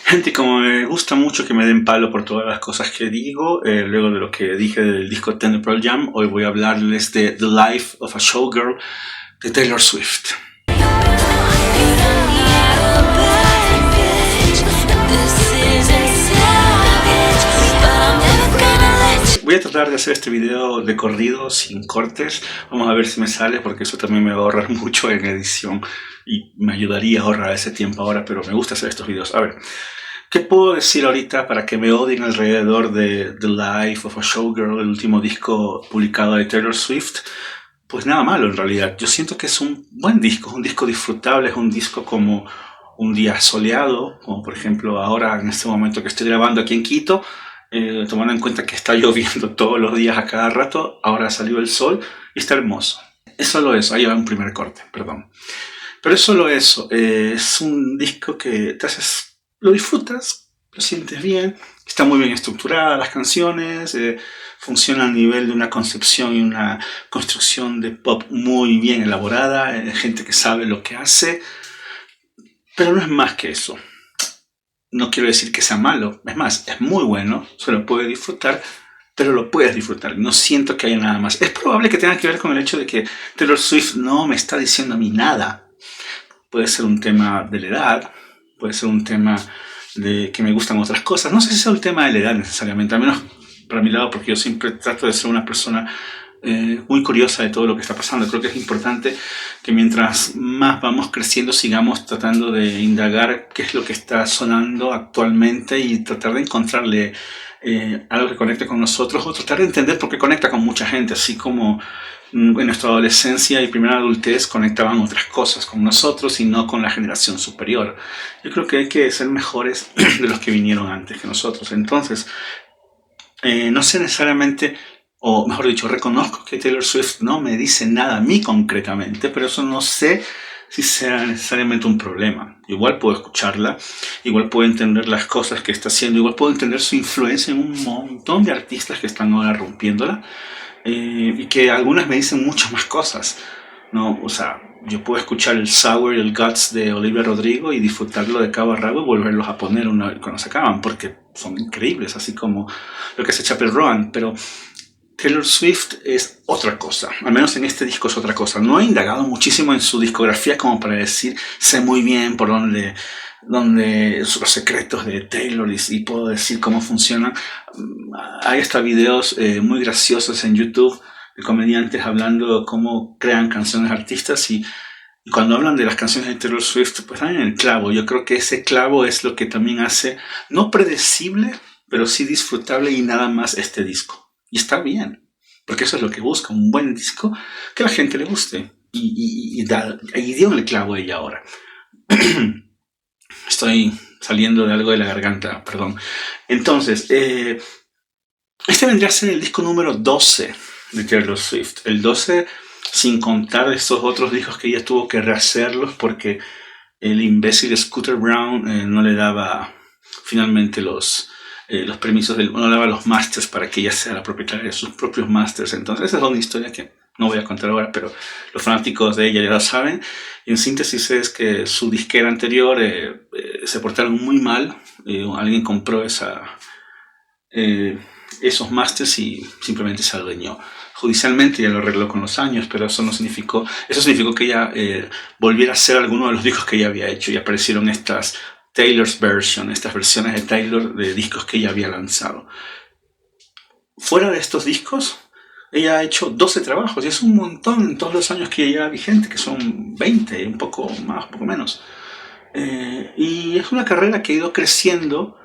Gente, como me gusta mucho que me den palo por todas las cosas que digo, luego de lo que dije del disco 10 de Pearl Jam, hoy voy a hablarles de The Life of a Showgirl de Taylor Swift. Voy a tratar de hacer este video de corrido, sin cortes. Vamos a ver si me sale, porque eso también me va a ahorrar mucho en edición y me ayudaría a ahorrar ese tiempo ahora, pero me gusta hacer estos videos. A ver, ¿qué puedo decir ahorita para que me odien alrededor de The Life of a Showgirl, el último disco publicado de Taylor Swift? Pues nada malo en realidad. Yo siento que es un buen disco, es un disco disfrutable, es un disco como un día soleado, como por ejemplo ahora en este momento que estoy grabando aquí en Quito, tomando en cuenta que está lloviendo todos los días a cada rato, ahora salió el sol y está hermoso. Es solo eso, ahí va un primer corte, perdón. Pero es solo eso, es un disco que te haces, lo disfrutas, lo sientes bien, está muy bien estructurada las canciones, funciona a nivel de una concepción y una construcción de pop muy bien elaborada, gente que sabe lo que hace, pero no es más que eso. No quiero decir que sea malo, es más, es muy bueno, se lo puede disfrutar, pero lo puedes disfrutar, no siento que haya nada más. Es probable que tenga que ver con el hecho de que Taylor Swift no me está diciendo a mí nada. Puede ser un tema de la edad, puede ser un tema de que me gustan otras cosas. No sé si es el tema de la edad necesariamente, al menos para mi lado, porque yo siempre trato de ser una persona muy curiosa de todo lo que está pasando. Creo que es importante que mientras más vamos creciendo sigamos tratando de indagar qué es lo que está sonando actualmente y tratar de encontrarle algo que conecte con nosotros o tratar de entender por qué conecta con mucha gente, así como en nuestra adolescencia y primera adultez conectaban otras cosas con nosotros y no con la generación superior. Yo creo que hay que ser mejores de los que vinieron antes que nosotros. Entonces, no sé necesariamente, o mejor dicho, reconozco que Taylor Swift no me dice nada a mí concretamente, pero eso no sé si sea necesariamente un problema. Igual puedo escucharla, igual puedo entender las cosas que está haciendo, igual puedo entender su influencia en un montón de artistas que están ahora rompiéndola, y que algunas me dicen muchas más cosas, ¿no? O sea, yo puedo escuchar el Sour y el Guts de Olivia Rodrigo y disfrutarlo de cabo a rabo y volverlos a poner cuando se acaban, porque son increíbles, así como lo que hace Chappell Roan, pero Taylor Swift es otra cosa, al menos en este disco es otra cosa. No he indagado muchísimo en su discografía como para decir, sé muy bien por dónde los secretos de Taylor y puedo decir cómo funcionan. Hay hasta videos muy graciosos en YouTube de comediantes hablando de cómo crean canciones artistas y cuando hablan de las canciones de Taylor Swift, pues dan en el clavo. Yo creo que ese clavo es lo que también hace, no predecible, pero sí disfrutable y nada más este disco. Y está bien, porque eso es lo que busca, un buen disco que a la gente le guste. Y dio en el clavo ella ahora. Estoy saliendo de algo de la garganta, perdón. Entonces, este vendría a ser el disco número 12 de Taylor Swift. El 12 sin contar estos otros discos que ella tuvo que rehacerlos porque el imbécil Scooter Brown no le daba finalmente los permisos, no le daba los masters para que ella sea la propietaria de sus propios masters. Entonces esa es una historia que no voy a contar ahora, pero los fanáticos de ella ya lo saben. Y en síntesis es que su disquera anterior se portaron muy mal. Alguien compró esos masters y simplemente se adueñó. Judicialmente ya lo arregló con los años, pero eso significó que ella volviera a hacer alguno de los discos que ella había hecho y aparecieron estas Taylor's Version, estas versiones de Taylor de discos que ella había lanzado. Fuera de estos discos, ella ha hecho 12 trabajos y es un montón en todos los años que ella lleva vigente, que son 20, un poco más, un poco menos. Y es una carrera que ha ido creciendo.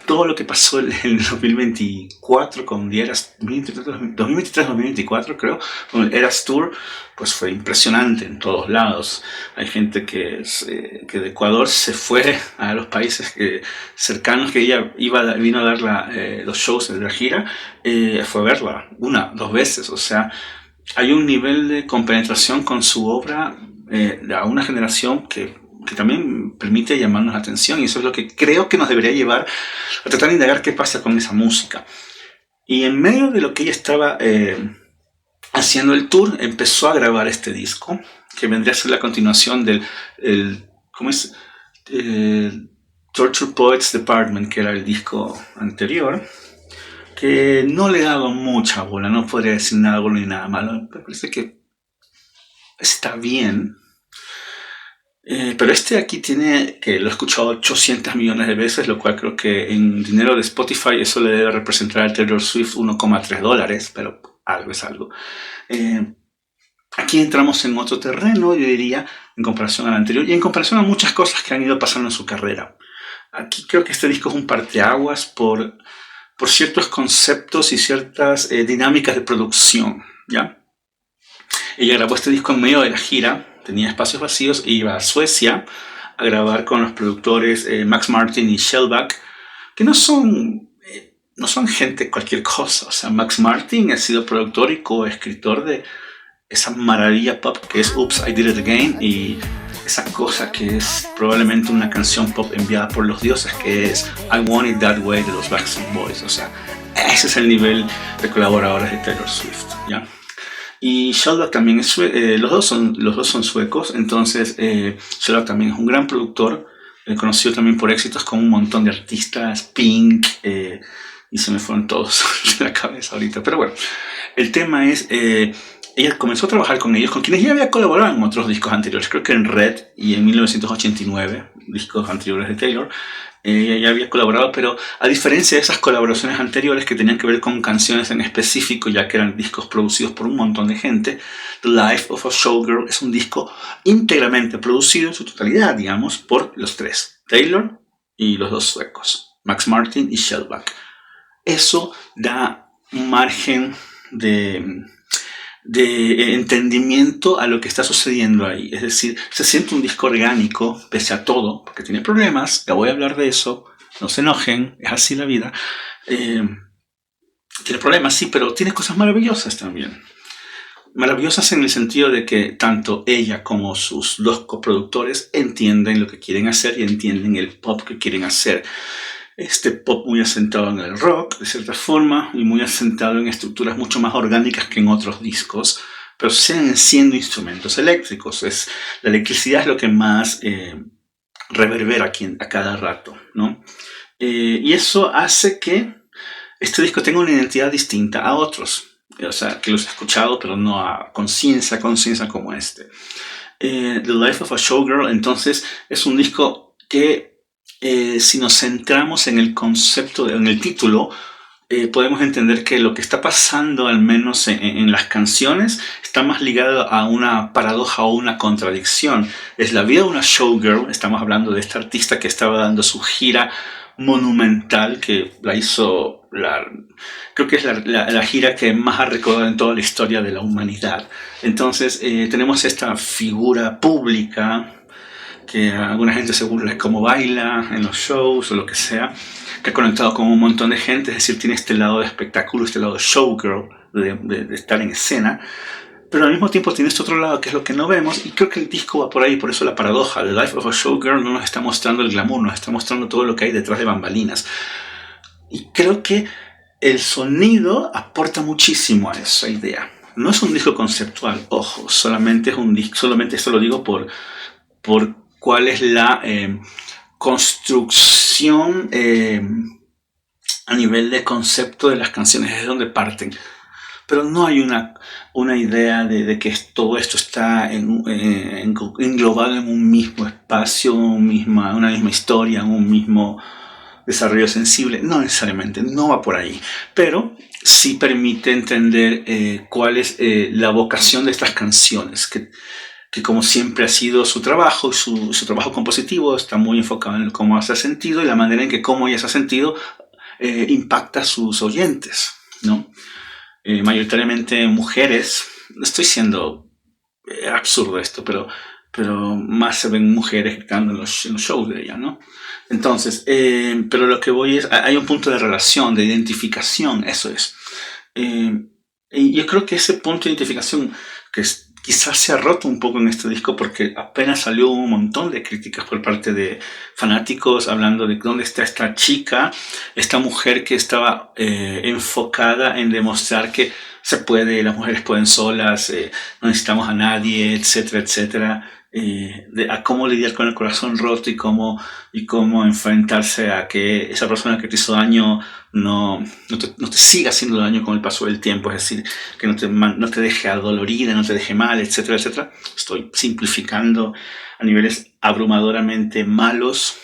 Todo lo que pasó en el 2024 con The Eras 2023-2024 creo, con el Eras Tour, pues fue impresionante en todos lados. Hay gente que de Ecuador se fue a los países cercanos que ella vino a dar los shows de la gira, fue a verla una, dos veces. O sea, hay un nivel de compenetración con su obra a una generación que también permite llamarnos la atención, y eso es lo que creo que nos debería llevar a tratar de indagar qué pasa con esa música. Y en medio de lo que ella estaba haciendo el tour, empezó a grabar este disco, que vendría a ser la continuación del ¿cómo es? Torture Poets Department, que era el disco anterior, que no le he dado mucha bola, no podría decir nada bueno ni nada malo, me parece que está bien. Pero este aquí tiene, que lo he escuchado 800 millones de veces, lo cual creo que en dinero de Spotify eso le debe representar al Taylor Swift $1,3, pero algo es algo. Aquí entramos en otro terreno, yo diría, en comparación al anterior y en comparación a muchas cosas que han ido pasando en su carrera. Aquí creo que este disco es un parteaguas por ciertos conceptos y ciertas dinámicas de producción, ¿ya? Ella grabó este disco en medio de la gira, tenía espacios vacíos e iba a Suecia a grabar con los productores Max Martin y Shellback, que no son gente cualquier cosa. O sea, Max Martin ha sido productor y coescritor de esa maravilla pop que es Oops, I Did It Again, y esa cosa que es probablemente una canción pop enviada por los dioses, que es I Want It That Way de los Backstreet Boys. O sea, ese es el nivel de colaboradores de Taylor Swift, ¿ya? Y Shellback también es los dos son suecos, entonces Shellback también es un gran productor, conocido también por éxitos con un montón de artistas, Pink, y se me fueron todos de la cabeza ahorita, pero bueno, el tema es, ella comenzó a trabajar con ellos, con quienes ya había colaborado en otros discos anteriores, creo que en Red y en 1989, discos anteriores de Taylor. Ella ya había colaborado, pero a diferencia de esas colaboraciones anteriores que tenían que ver con canciones en específico, ya que eran discos producidos por un montón de gente, The Life of a Showgirl es un disco íntegramente producido en su totalidad, digamos, por los tres, Taylor y los dos suecos, Max Martin y Shellback. Eso da un margen de entendimiento a lo que está sucediendo ahí. Es decir, se siente un disco orgánico, pese a todo, porque tiene problemas, ya voy a hablar de eso, no se enojen, es así la vida. Tiene problemas, sí, pero tiene cosas maravillosas también. Maravillosas en el sentido de que tanto ella como sus dos coproductores entienden lo que quieren hacer y entienden el pop que quieren hacer. Este pop muy asentado en el rock, de cierta forma, y muy asentado en estructuras mucho más orgánicas que en otros discos, pero siguen siendo instrumentos eléctricos. La electricidad es lo que más reverbera aquí a cada rato, ¿no? Y eso hace que este disco tenga una identidad distinta a otros. O sea, que los he escuchado, pero no a conciencia como este. The Life of a Showgirl, entonces, es un disco que si nos centramos en el concepto, en el título, podemos entender que lo que está pasando, al menos en las canciones, está más ligado a una paradoja o una contradicción. Es la vida de una showgirl, estamos hablando de esta artista que estaba dando su gira monumental, que la hizo, creo que es la gira que más ha recordado en toda la historia de la humanidad. Entonces tenemos esta figura pública, que alguna gente se burla de cómo baila en los shows o lo que sea, que ha conectado con un montón de gente, es decir, tiene este lado de espectáculo, este lado de showgirl, de estar en escena, pero al mismo tiempo tiene este otro lado que es lo que no vemos, y creo que el disco va por ahí, por eso la paradoja. The Life of a Showgirl no nos está mostrando el glamour, nos está mostrando todo lo que hay detrás de bambalinas, y creo que el sonido aporta muchísimo a esa idea. No es un disco conceptual, ojo, solamente es un disco, solamente esto lo digo por cuál es la construcción a nivel de concepto de las canciones, es de donde parten. Pero no hay una idea de que todo esto está englobado en un mismo espacio, una misma historia, un mismo desarrollo sensible. No necesariamente, no va por ahí. Pero sí permite entender cuál es la vocación de estas canciones, que como siempre ha sido su trabajo, su trabajo compositivo está muy enfocado en cómo hace sentido y la manera en que cómo ella hace sentido impacta a sus oyentes, ¿no? Mayoritariamente mujeres, estoy siendo absurdo esto, pero más se ven mujeres gritando en los shows de ella, ¿no? Entonces, pero lo que voy es, hay un punto de relación, de identificación, eso es. Y yo creo que ese punto de identificación que quizás se ha roto un poco en este disco, porque apenas salió un montón de críticas por parte de fanáticos hablando de dónde está esta chica, esta mujer que estaba enfocada en demostrar que se puede, las mujeres pueden solas, no necesitamos a nadie, etcétera, etcétera. a cómo lidiar con el corazón roto y cómo enfrentarse a que esa persona que te hizo daño no te siga haciendo daño con el paso del tiempo, es decir, que no te deje adolorida, no te deje mal, etcétera, etcétera. Estoy simplificando a niveles abrumadoramente malos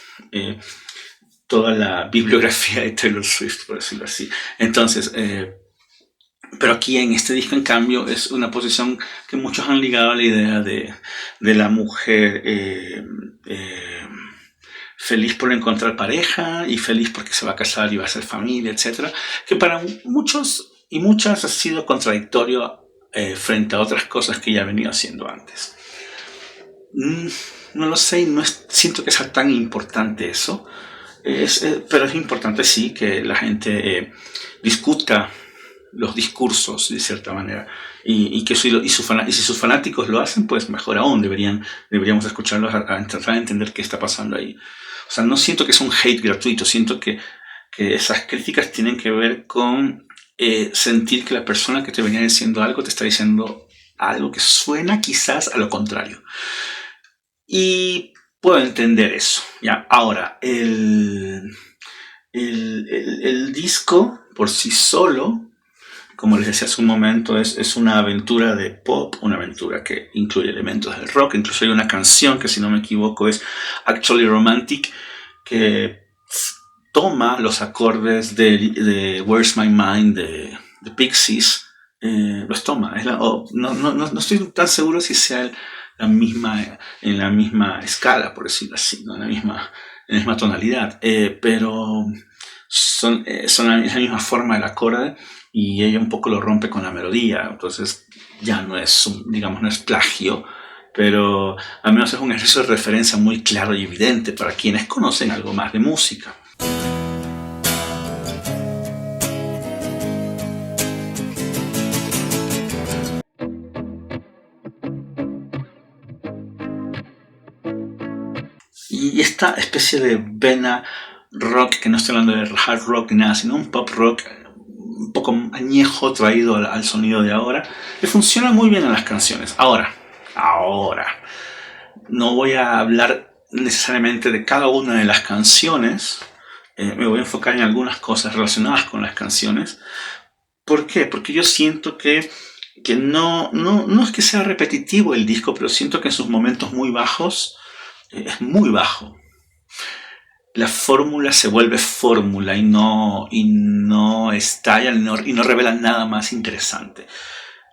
toda la bibliografía de Taylor Swift, por decirlo así. Entonces, pero aquí en este disco, en cambio, es una posición que muchos han ligado a la idea de la mujer feliz por encontrar pareja y feliz porque se va a casar y va a hacer familia, etc. Que para muchos y muchas ha sido contradictorio frente a otras cosas que ya ha venido haciendo antes. No lo sé, siento que sea tan importante eso. Pero es importante sí que la gente discuta los discursos de cierta manera y si sus fanáticos lo hacen, pues mejor aún, deberíamos escucharlos a tratar de entender qué está pasando ahí. O sea, no siento que es un hate gratuito, siento que esas críticas tienen que ver con sentir que la persona que te venía diciendo algo te está diciendo algo que suena quizás a lo contrario. Y puedo entender eso. ¿Ya? Ahora, el disco por sí solo, como les decía hace un momento, es una aventura de pop, una aventura que incluye elementos del rock. Incluso hay una canción que, si no me equivoco, es Actually Romantic, que toma los acordes de Where's My Mind de Pixies, los toma. No estoy tan seguro si sea en la misma escala, por decirlo así, ¿no? en la misma tonalidad, pero es la misma forma del acorde y ella un poco lo rompe con la melodía, entonces ya no es plagio, pero al menos es un ejercicio de referencia muy claro y evidente para quienes conocen algo más de música. Y esta especie de vena rock, que no estoy hablando de hard rock ni nada, sino un pop rock un poco añejo traído al sonido de ahora, le funciona muy bien a las canciones. Ahora, no voy a hablar necesariamente de cada una de las canciones, me voy a enfocar en algunas cosas relacionadas con las canciones. ¿Por qué? Porque yo siento que no es que sea repetitivo el disco, pero siento que en sus momentos muy bajos es muy bajo. La fórmula se vuelve fórmula y no estalla y no revela nada más interesante.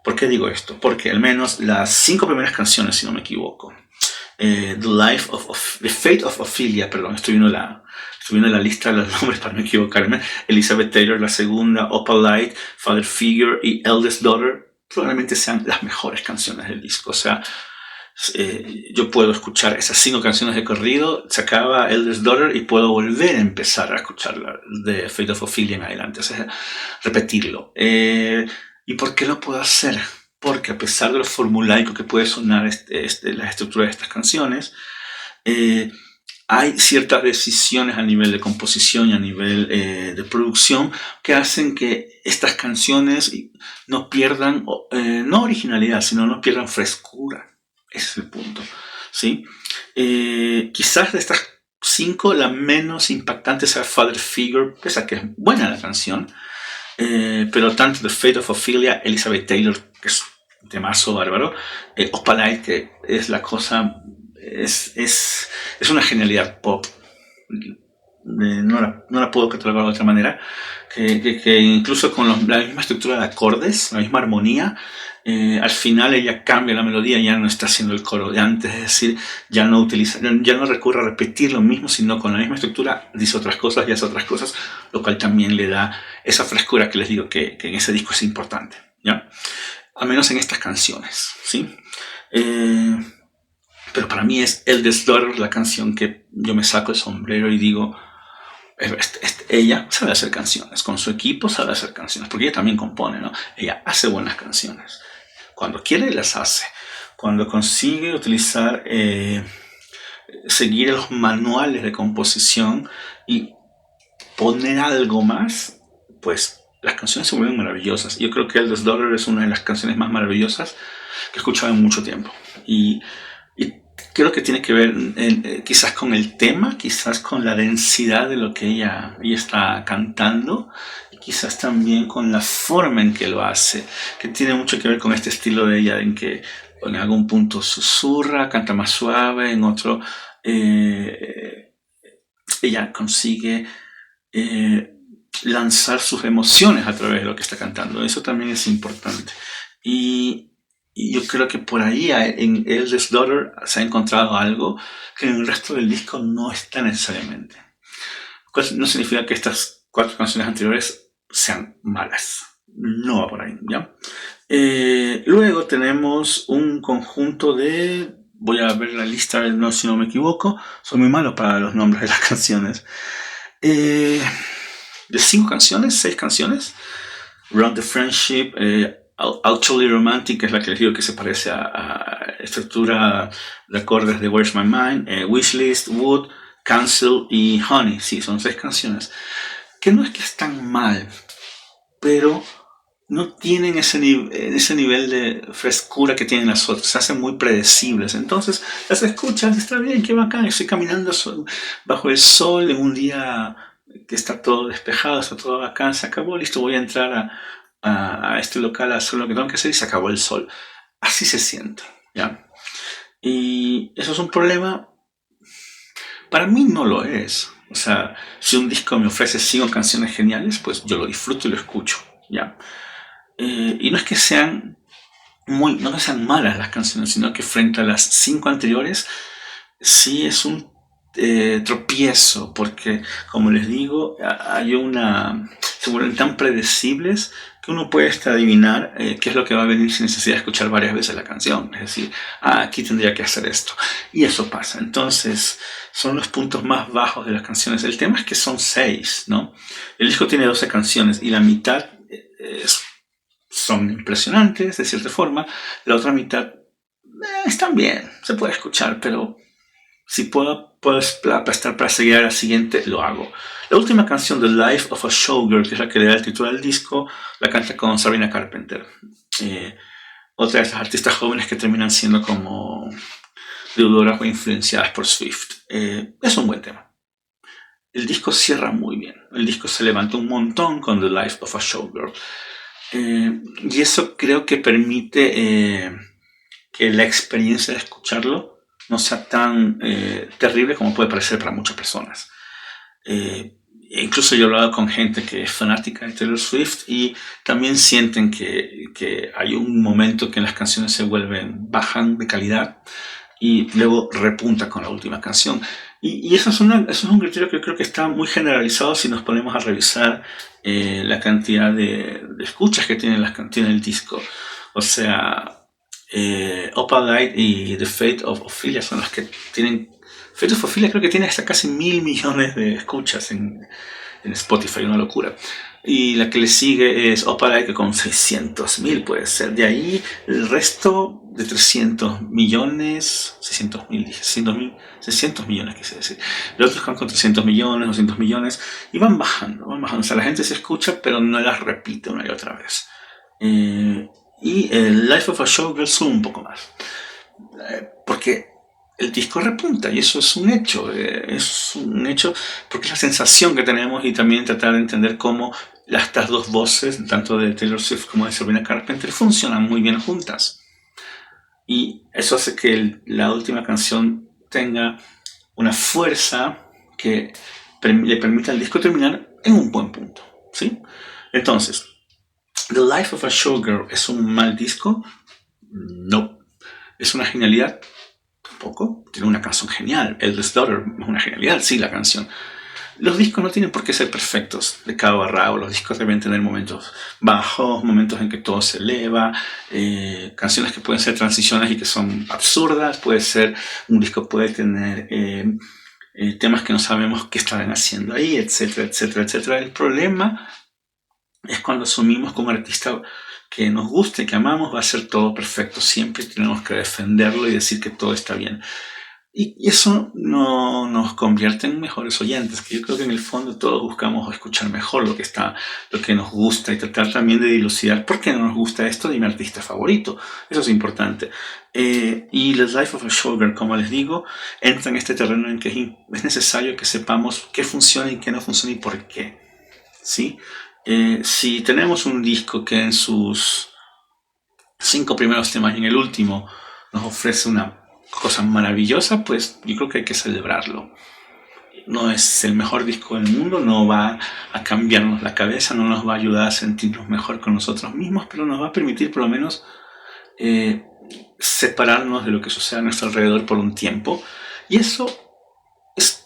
¿Por qué digo esto? Porque al menos las 5 primeras canciones, si no me equivoco, The Fate of Ophelia, perdón, estoy viendo la lista de los nombres para no equivocarme. Elizabeth Taylor, la segunda, Opalite, Father Figure y Eldest Daughter, probablemente sean las mejores canciones del disco. O sea, yo puedo escuchar esas 5 canciones de corrido, se acaba Eldest Daughter y puedo volver a empezar a escucharla de Fate of Ophelia en adelante, o sea, repetirlo. ¿Y por qué lo puedo hacer? Porque a pesar de lo formulaico que puede sonar la estructura de estas canciones, hay ciertas decisiones a nivel de composición y a nivel de producción que hacen que estas canciones no pierdan, no originalidad, sino no pierdan frescura. Ese es el punto, ¿sí? Quizás de estas 5, la menos impactante sea Father Figure, pese a que es buena la canción, pero tanto The Fate of Ophelia, Elizabeth Taylor, que es un temazo bárbaro, Opalite, que es la cosa, es una genialidad pop, no la puedo catalogar de otra manera, que incluso con la misma estructura de acordes, la misma armonía, al final ella cambia la melodía, ya no está haciendo el coro de antes, es decir, ya no recurre a repetir lo mismo, sino con la misma estructura dice otras cosas y hace otras cosas, lo cual también le da esa frescura que les digo que en ese disco es importante, ¿ya? Al menos en estas canciones, ¿sí? Pero para mí es Eldest Daughter la canción que yo me saco el sombrero y digo, ella sabe hacer canciones, con su equipo sabe hacer canciones, porque ella también compone, ¿no? Ella hace buenas canciones. Cuando quiere, las hace. Cuando consigue utilizar, seguir los manuales de composición y poner algo más, pues las canciones se vuelven maravillosas. Yo creo que Eldest Daughter es una de las canciones más maravillosas que he escuchado en mucho tiempo. Y creo que tiene que ver quizás con el tema, quizás con la densidad de lo que ella está cantando, y quizás también con la forma en que lo hace, que tiene mucho que ver con este estilo de ella, en que en algún punto susurra, canta más suave, en otro ella consigue lanzar sus emociones a través de lo que está cantando. Eso también es importante. Y yo creo que por ahí en Eldest Daughter se ha encontrado algo que en el resto del disco no está necesariamente. No significa que estas 4 canciones anteriores sean malas. No va por ahí, ¿ya? Luego tenemos un conjunto de... Voy a ver la lista, no, si no me equivoco. Soy muy malo para los nombres de las canciones. De 5 canciones, 6 canciones. Round the Friendship, Actually Romantic, que es la que les digo que se parece a estructura de acordes de Where's My Mind, Wishlist, Wood, Cancel y Honey. Sí, son 6 canciones. Que no es que están mal, pero no tienen ese nivel de frescura que tienen las otras. Se hacen muy predecibles. Entonces las escuchas, está bien, qué bacán. Estoy caminando bajo el sol en un día que está todo despejado, está todo bacán, se acabó, listo, voy a entrar a este local a hacer lo que tengo que hacer y se acabó el sol. Así se siente, ¿ya? Y eso es un problema. Para mí no lo es. O sea, si un disco me ofrece 5 canciones geniales, pues yo lo disfruto y lo escucho, ¿ya? Y no es que sean no que sean malas las canciones, sino que frente a las 5 anteriores sí es un tropiezo, porque como les digo, se vuelven tan predecibles que uno puede hasta adivinar qué es lo que va a venir sin necesidad de escuchar varias veces la canción. Es decir, aquí tendría que hacer esto. Y eso pasa. Entonces, son los puntos más bajos de las canciones. El tema es que son 6, ¿no? El disco tiene 12 canciones y la mitad son impresionantes, de cierta forma. La otra mitad están bien, se puede escuchar, pero si puedo estar para seguir a la siguiente, lo hago. La última canción, The Life of a Showgirl, que es la que le da el título al disco, la canta con Sabrina Carpenter. Otra de esas artistas jóvenes que terminan siendo como deudoras o influenciadas por Swift. Es un buen tema. El disco cierra muy bien. El disco se levanta un montón con The Life of a Showgirl. Y eso creo que permite que la experiencia de escucharlo no sea tan terrible como puede parecer para muchas personas. Incluso yo he hablado con gente que es fanática de Taylor Swift y también sienten que hay un momento que las canciones bajan de calidad y luego repunta con la última canción. Y eso es un criterio que creo que está muy generalizado si nos ponemos a revisar la cantidad de escuchas que tiene el disco. O sea, Opalite y The Fate of Ophelia son las que tienen. Fate of Ophelia creo que tiene hasta casi 1.000 millones de escuchas en Spotify, una locura. Y la que le sigue es Opalite, que con 600.000 puede ser. De ahí el resto de 300 millones, 600 millones quise decir. Los otros van con 300 millones, 200 millones y van bajando. O sea, la gente se escucha, pero no las repite una y otra vez. Y el Life of a Showgirl sube un poco más. Porque el disco repunta y eso es un hecho. Es un hecho porque es la sensación que tenemos y también tratar de entender cómo estas dos voces, tanto de Taylor Swift como de Sabrina Carpenter, funcionan muy bien juntas. Y eso hace que la última canción tenga una fuerza que le permita al disco terminar en un buen punto, ¿sí? Entonces, The Life of a Showgirl es un mal disco. No. ¿Es una genialidad? Tampoco. Tiene una canción genial. Eldest Daughter es una genialidad, sí, la canción. Los discos no tienen por qué ser perfectos de cabo a rabo. Los discos deben tener momentos bajos, momentos en que todo se eleva, canciones que pueden ser transiciones y que son absurdas. Un disco puede tener temas que no sabemos qué estarán haciendo ahí, etcétera, etcétera, etcétera. El problema es cuando asumimos que un artista que nos guste, que amamos, va a ser todo perfecto. Siempre tenemos que defenderlo y decir que todo está bien. Y eso no nos convierte en mejores oyentes, que yo creo que en el fondo todos buscamos escuchar mejor lo que nos gusta y tratar también de dilucidar por qué no nos gusta esto de mi artista favorito. Eso es importante. Y The Life of a Showgirl, como les digo, entra en este terreno en que es necesario que sepamos qué funciona y qué no funciona y por qué. ¿Sí? Si tenemos un disco que en sus 5 primeros temas y en el último nos ofrece una cosa maravillosa, pues yo creo que hay que celebrarlo. No es el mejor disco del mundo, no va a cambiarnos la cabeza, no nos va a ayudar a sentirnos mejor con nosotros mismos, pero nos va a permitir por lo menos eh, separarnos de lo que sucede a nuestro alrededor por un tiempo. Y eso es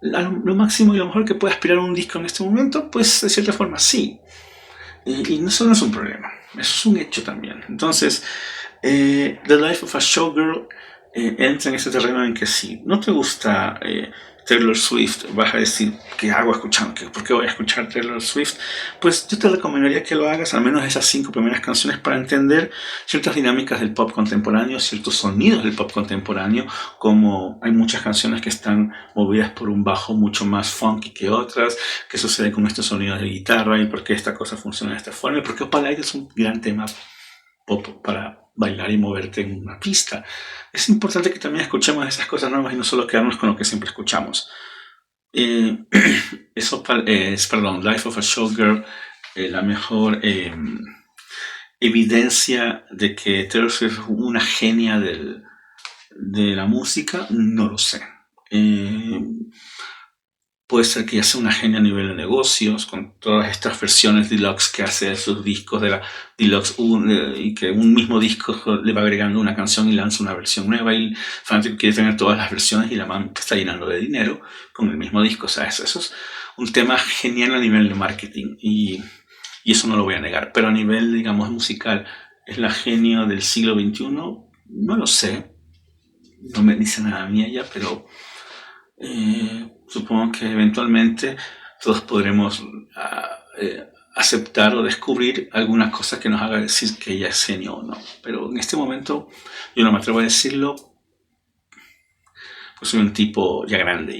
lo máximo y lo mejor que puede aspirar a un disco en este momento, pues de cierta forma sí. Y eso no es un problema, eso es un hecho también. Entonces, The Life of a Showgirl entra en ese terreno en que si no te gusta Taylor Swift, vas a decir, ¿qué hago escuchando? ¿Por qué voy a escuchar Taylor Swift? Pues yo te recomendaría que lo hagas, al menos esas 5 primeras canciones, para entender ciertas dinámicas del pop contemporáneo, ciertos sonidos del pop contemporáneo, como hay muchas canciones que están movidas por un bajo mucho más funky que otras, qué sucede con estos sonidos de guitarra y por qué esta cosa funciona de esta forma, y por qué Opalite es un gran tema pop para bailar y moverte en una pista. Es importante que también escuchemos esas cosas nuevas y no solo quedarnos con lo que siempre escuchamos. Eso es, perdón, Life of a Showgirl, la mejor evidencia de que Taylor Swift es una genia de la música, no lo sé. Puede ser que ya sea una genia a nivel de negocios, con todas estas versiones deluxe que hace de sus discos de la Deluxe y que un mismo disco le va agregando una canción y lanza una versión nueva y fanático quiere tener todas las versiones y la man está llenando de dinero con el mismo disco. O sea, eso es un tema genial a nivel de marketing y eso no lo voy a negar. Pero a nivel, digamos, musical, ¿es la genio del siglo XXI? No lo sé. No me dice nada a mí ella, pero supongo que eventualmente todos podremos aceptar o descubrir alguna cosa que nos haga decir que ella es genio o no. Pero en este momento yo no me atrevo a decirlo, pues soy un tipo ya grande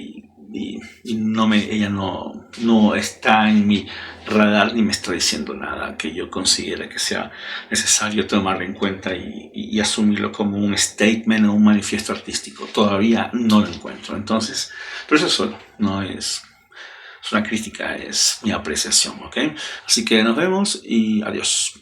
y ella no está en mi radar ni me está diciendo nada que yo considere que sea necesario tomarlo en cuenta y asumirlo como un statement o un manifiesto artístico. Todavía no lo encuentro. Entonces, pero eso solo, no es una crítica, es mi apreciación, ¿ok? Así que nos vemos y adiós.